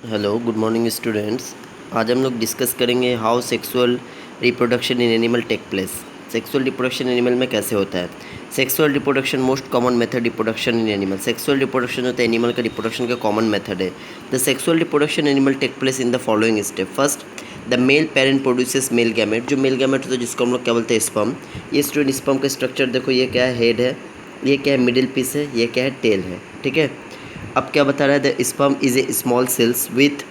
Hello good morning students. आज हम लोग डिस्कस करेंगे how sexual reproduction in animal take place. Sexual reproduction animal में कैसे होता है। Sexual reproduction most common method reproduction in animal. Sexual reproduction होता है एनिमल का रिप्रोडक्शन का कॉमन मेथड है। The sexual reproduction animal take place in the following step. First, the male parent produces male gamete. जो male gamete होता है जिसको हम लोग क्या बोलते हैं, स्पर्म। ये स्टूडेंट स्पर्म का स्ट्रक्चर देखो, ये क्या है, हेड है, ये क्या है, मिडिल पीस है, ये क्या है, टेल है। ठीक है। अब क्या बता रहा है, the sperm is a small cells with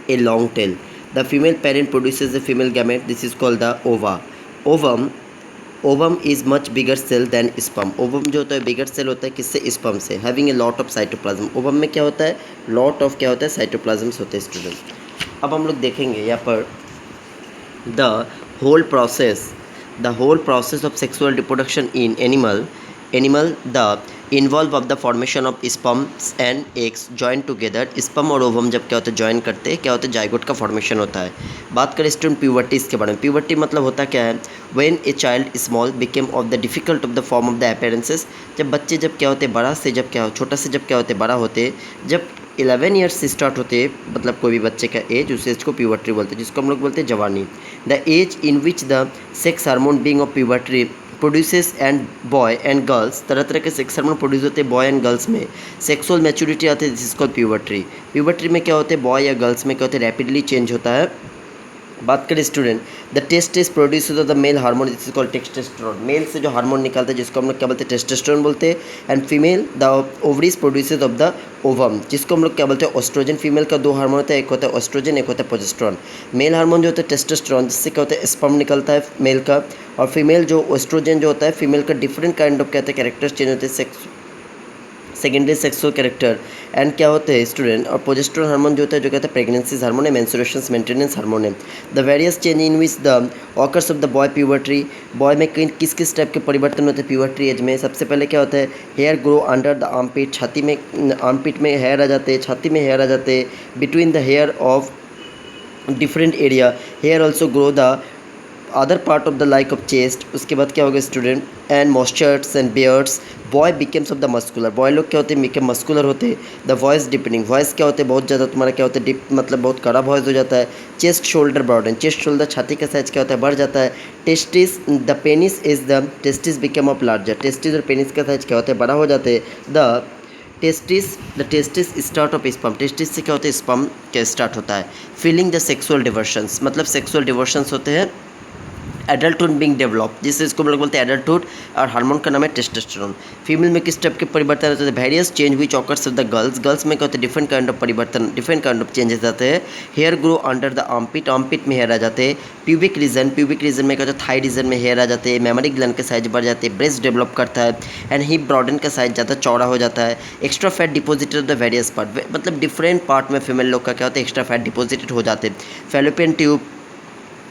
a long tail. The female parent produces a female gamete. This is called the ova. Ovum ovum is much bigger cell than sperm. ovum जो होता है बिगर cell होता है किससे, sperm से। Having a lot of cytoplasm. Ovum में क्या होता है, लॉट ऑफ क्या होता है, साइटोप्लाज्म्स होते हैं स्टूडेंट। अब हम लोग देखेंगे यहाँ पर the whole process the whole process of sexual reproduction in animal the involve of the formation of sperms and eggs joined together। sperm और ovum जब क्या होता है ज्वाइन करते हैं, क्या होता है, जाइगोट का फॉर्मेशन होता है। बात करें स्टूडेंट प्यूबर्टी के बारे में। प्यूबर्टी मतलब होता क्या है, when a child small became of the difficult of the form of the appearances. जब बच्चे जब क्या होते हैं बड़ा से, जब क्या छोटा से जब क्या होते हैं बड़ा होते, जब 11 ईयर्स से स्टार्ट होते हैं, मतलब कोई भी बच्चे का एज, उस एज को प्यूबर्टी बोलते हैं, जिसको हम लोग बोलते हैं जवानी। The age in which the sex hormone being of puberty produces and boy and girls. तरह तरह के सेक्स हार्मोन प्रोड्यूस होते हैं बॉय एंड गर्ल्स में। सेक्सुअल मैच्योरिटी आती है, this is called puberty. Puberty में क्या होते हैं, बॉय या गर्ल्स में क्या होते हैं, रैपिडली चेंज होता है। बात करें student, the test is produce the male hormone, this is called testosterone. Male से जो हार्मोन निकलता है जिसको हम लोग क्या बोलते हैं, टेस्टोस्टेरोन बोलते हैं। And female the ovaries produces of the ovum, जिसको हम लोग क्या बोलते हैं, ऑस्ट्रोजन। फीमेल का दो हार्मोन होता है, एक होता है ऑस्ट्रोजन, एक होता है प्रोजेस्टेरोन। मेल हार्मोन जो होता है टेस्टोस्टेरोन, जिससे क्या होता है, स्पर्म निकलता है मेल का। और फीमेल जो ऑस्ट्रोजन जो होता है, फीमेल का डिफरेंट काइंड ऑफ कहते हैं कैरेक्टर्स चेंज होते हैं, सेकेंडरी सेक्सुअल कैरेक्टर। एंड क्या होते हैं स्टूडेंट, और प्रोजेस्टेरोन हार्मोन जो होता है, जो कहते हैं प्रेगनेंसीज हार्मोन है, मेंस्ट्रुएशन मेंटेनेंस हार्मोन है। The various change in which the occurs of the boy puberty. Boy में किस किस टाइप के परिवर्तन होते हैं प्यूबर्टी एज में। सबसे पहले क्या होता है, hair grow under the armpit. छाती में, आर्मपिट में हेयर आ जाते हैं, छाती में हेयर आ जाते हैं। Between the hair of different area hair also grow the other part of the like of chest. उसके बाद क्या होगा student, and moustaches and beards. Boy becomes of the muscular. Boy लोग क्या होते हैं, बिकेम मस्कुलर होते हैं। द वॉइस डिपेंडिंग, वॉइस क्या होते हैं, बहुत ज़्यादा तुम्हारा क्या होता है, डिप मतलब बहुत कड़ा वॉइस हो जाता है। Chest shoulder broaden, chest shoulder छाती का साइज क्या होता है, बढ़ जाता है। Testis, the penis is the testis became of larger. Testis और पेनिस का साइज क्या होता है, बड़ा हो जाते हैं। The testis start of sperm. Testis से क्या होता है, स्पर्म क्या स्टार्ट होता है। फीलिंग द सेक्सुअल डिवर्शंस, मतलब सेक्सुअल डिवर्शंस होते हैं। एडल्टहुड बिंग डेवलप, जिससे इसको हम लोग बोलते हैं एडल्टहुड, और हार्मोन का नाम है टेस्टोस्टेरोन। फीमेल में किस टाइप के परिवर्तन होते हैं, various change which occurs of the girls. Girls में क्या होते हैं, डिफरेंट काइंड ऑफ परिवर्तन, डिफरेंट काइंड ऑफ चेंजेस आते हैं। Hair grow under the armpit, armpit में हेयर आ जाते हैं। प्यूबिक रीजन, प्यूबिक रीजन में क्या होता है, थाई रीजन में हेयर आ जाते हैं। मेमोरी ग्लैंड का साइज बढ़ जाते हैं। ब्रेस्ट डेवलप करता है। एंड हिप ब्रॉडन का साइज ज़्यादा चौड़ा हो जाता है। Extra fat deposited of the various part, मतलब डिफरेंट पार्ट में फीमेल लोग का क्या होता है, एक्स्ट्रा फैट डिपोजिटेड हो जाते हैं। Fallopian tube,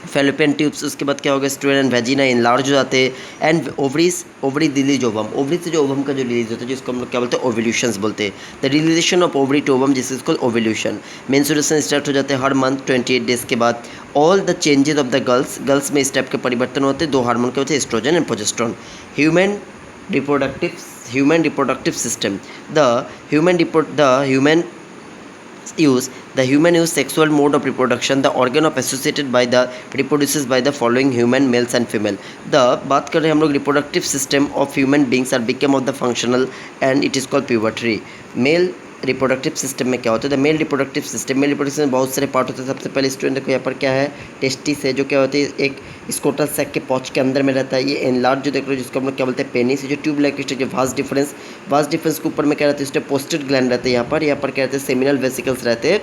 fallopian tubes. उसके बाद क्या होगा स्टूडेंट, वेजिना इनलार्ज हो जाते हैं। And ovaries, ovary release ovum, ovary से जो ओवम का जो रिलीज होता है जिसको हम लोग क्या बोलते हैं, ओव्यूलेशंस बोलते हैं। The realisation of ovary to ovum, जिस इसको ओव्यूलेशन। मेंस्ट्रुएशन स्टार्ट हो जाते हैं हर मंथ 28 डेज के बाद। All the changes of the girls, girls में इस टाइप के परिवर्तन होते हैं। दो हार्मोन के होते हैं, estrogen and progesterone. Human reproductive system, the human use sexual mode of reproduction, the organ of associated by the reproduces by the following human males and female। the बात कर रहे हैं हम लोग reproductive system of human beings are become of the functional and it is called puberty। male reproductive system में क्या होता है, the male reproductive system. Male reproductive में बहुत सारे पार्ट होते हैं। सबसे पहले स्टूडेंट देखो यहाँ पर क्या है, टेस्टिस है, जो क्या होती है, एक स्कोटल सैक के पॉच के अंदर में रहता है। ये एनलार्ज जो देख रहे हो जिसको हम लोग क्या बोलते हैं, पेनिस। जो tube like structure, vast difference के ऊपर में क्या रहता है, पोस्टेड ग्लैंड रहते हैं। यहाँ पर क्या रहते हैं, सेमिनल वेसिकल्स रहते हैं।